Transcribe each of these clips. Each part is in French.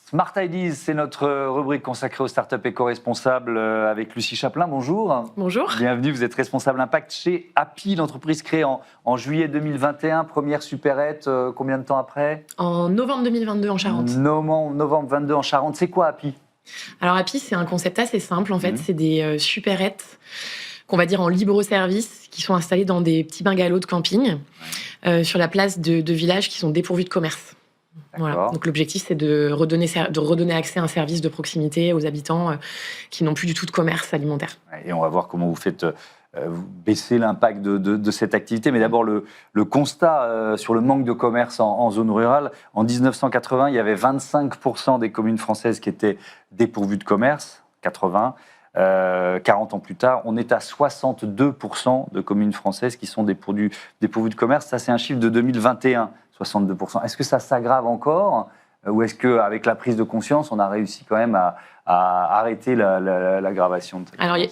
Smart Ideas, c'est notre rubrique consacrée aux startups éco-responsables avec Lucie Chaplin. Bonjour. Bonjour. Bienvenue, vous êtes responsable impact chez Happy, l'entreprise créée en juillet 2021, première supérette, combien de temps après? En novembre 2022 en Charente. Novembre 22 en Charente. C'est quoi Happy? Alors Happy, c'est un concept assez simple en fait. C'est des supérettes qu'on va dire en libre service, qui sont installées dans des petits bungalows de camping sur la place de villages qui sont dépourvus de commerce. Voilà. Donc l'objectif, c'est de redonner accès à un service de proximité aux habitants qui n'ont plus du tout de commerce alimentaire. Et on va voir comment vous faites baisser l'impact de cette activité. Mais d'abord, le constat sur le manque de commerce en zone rurale. En 1980, il y avait 25% des communes françaises qui étaient dépourvues de commerce. 40 ans plus tard, on est à 62% de communes françaises qui sont dépourvues de commerce. Ça, c'est un chiffre de 2021. 62%. Est-ce que ça s'aggrave encore ou est-ce qu'avec la prise de conscience, on a réussi quand même à arrêter l'aggravation de cette Alors, il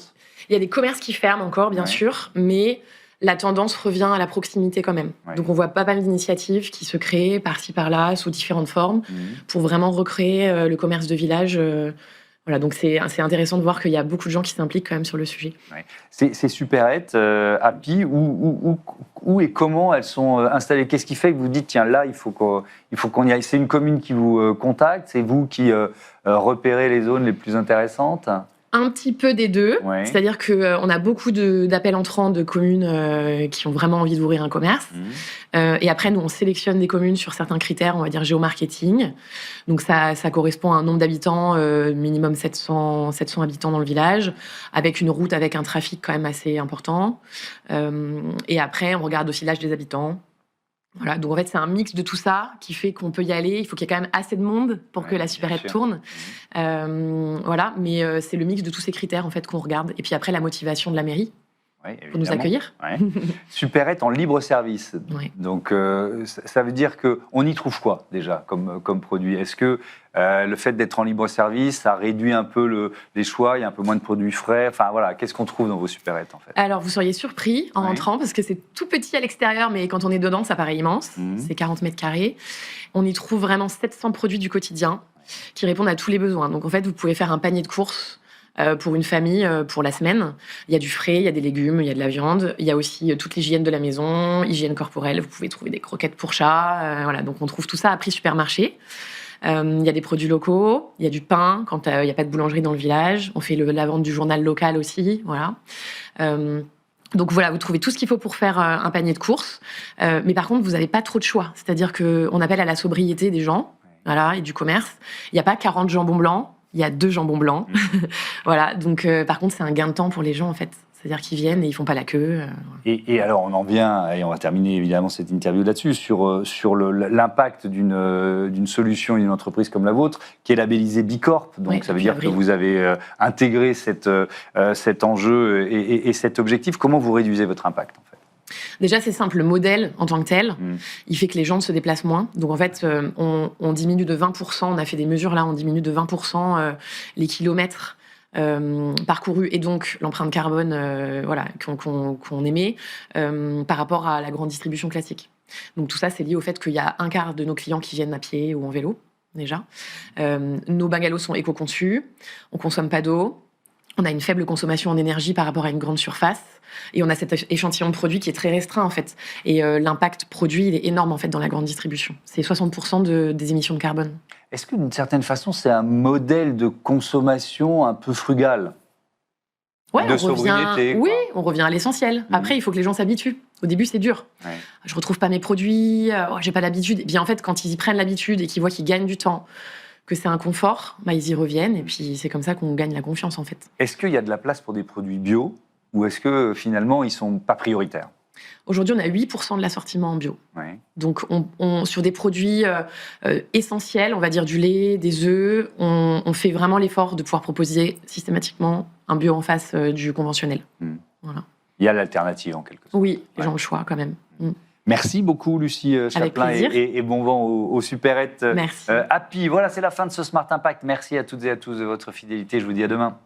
y a des commerces qui ferment encore, bien sûr, mais la tendance revient à la proximité quand même. Donc, on voit pas mal d'initiatives qui se créent par-ci, par-là, sous différentes formes, pour vraiment recréer le commerce de village. Voilà, donc c'est intéressant de voir qu'il y a beaucoup de gens qui s'impliquent quand même sur le sujet. Ces supérettes, Happy, où et comment elles sont installées? Qu'est-ce qui fait que vous dites, tiens, là, il faut qu'on y aille? C'est une commune qui vous contacte? C'est vous qui repérez les zones les plus intéressantes? Un petit peu des deux. C'est-à-dire qu'on a beaucoup d'appels entrants de communes qui ont vraiment envie d'ouvrir un commerce. Et après, nous, on sélectionne des communes sur certains critères, on va dire géomarketing. Donc, ça correspond à un nombre d'habitants, minimum 700 habitants dans le village, avec une route avec un trafic quand même assez important. Et après, on regarde aussi l'âge des habitants. Voilà, donc en fait, c'est un mix de tout ça qui fait qu'on peut y aller. Il faut qu'il y ait quand même assez de monde pour que la supérette tourne. Voilà, mais c'est le mix de tous ces critères en fait qu'on regarde. Et puis après, la motivation de la mairie pour nous accueillir. Supérette en libre service. Donc ça veut dire qu'on y trouve quoi déjà comme produit? Est-ce que le fait d'être en libre service, ça réduit un peu les choix, il y a un peu moins de produits frais? Enfin voilà, qu'est-ce qu'on trouve dans vos supérettes en fait? Alors vous seriez surpris en entrant parce que c'est tout petit à l'extérieur, mais quand on est dedans, ça paraît immense. C'est 40 mètres carrés. On y trouve vraiment 700 produits du quotidien qui répondent à tous les besoins. Donc en fait, vous pouvez faire un panier de courses pour une famille, pour la semaine. Il y a du frais, il y a des légumes, il y a de la viande. Il y a aussi toute l'hygiène de la maison, hygiène corporelle. Vous pouvez trouver des croquettes pour chat. Voilà, donc on trouve tout ça à prix supermarché. Il y a des produits locaux, il y a du pain quand il n'y a pas de boulangerie dans le village. On fait la vente du journal local aussi. Voilà. Donc voilà, vous trouvez tout ce qu'il faut pour faire un panier de courses. Mais par contre, vous n'avez pas trop de choix. C'est-à-dire qu'on appelle à la sobriété des gens, voilà, et du commerce. Il n'y a pas 40 jambons blancs. Il y a 2 jambons blancs. Voilà, donc par contre, c'est un gain de temps pour les gens, en fait. C'est-à-dire qu'ils viennent et ils ne font pas la queue. Et alors, on en vient, et on va terminer évidemment cette interview là-dessus, sur l'impact d'une solution, d'une entreprise comme la vôtre, qui est labellisée Bicorp. Donc, ça veut dire que vous avez intégré cet enjeu et cet objectif. Comment vous réduisez votre impact, en fait? Déjà, c'est simple, le modèle en tant que tel, il fait que les gens se déplacent moins. Donc en fait, on diminue de 20%, on a fait des mesures là, on diminue de 20% les kilomètres parcourus et donc l'empreinte carbone voilà, qu'on émet par rapport à la grande distribution classique. Donc tout ça, c'est lié au fait qu'il y a un quart de nos clients qui viennent à pied ou en vélo, déjà. Nos bungalows sont éco-conçus, on ne consomme pas d'eau. On a une faible consommation en énergie par rapport à une grande surface. Et on a cet échantillon de produits qui est très restreint, en fait. Et l'impact produit, il est énorme, en fait, dans la grande distribution. C'est 60% des émissions de carbone. Est-ce que, d'une certaine façon, c'est un modèle de consommation un peu frugal? Sobriété, oui, on revient à l'essentiel. Après, il faut que les gens s'habituent. Au début, c'est dur. Je ne retrouve pas mes produits, j'ai pas l'habitude. Et bien, en fait, quand ils y prennent l'habitude et qu'ils voient qu'ils gagnent du temps, que c'est un confort, ils y reviennent. Et puis, c'est comme ça qu'on gagne la confiance, en fait. Est-ce qu'il y a de la place pour des produits bio ou est-ce que, finalement, ils ne sont pas prioritaires? Aujourd'hui, on a 8% de l'assortiment en bio. Donc, sur des produits essentiels, on va dire du lait, des œufs, on fait vraiment l'effort de pouvoir proposer systématiquement un bio en face du conventionnel. Voilà. Il y a l'alternative, en quelque sorte. Oui, les gens ont le choix, quand même. Merci beaucoup, Lucie Chaplin, et bon vent aux supérettes Merci. Happy. Voilà, c'est la fin de ce Smart Impact. Merci à toutes et à tous de votre fidélité. Je vous dis à demain.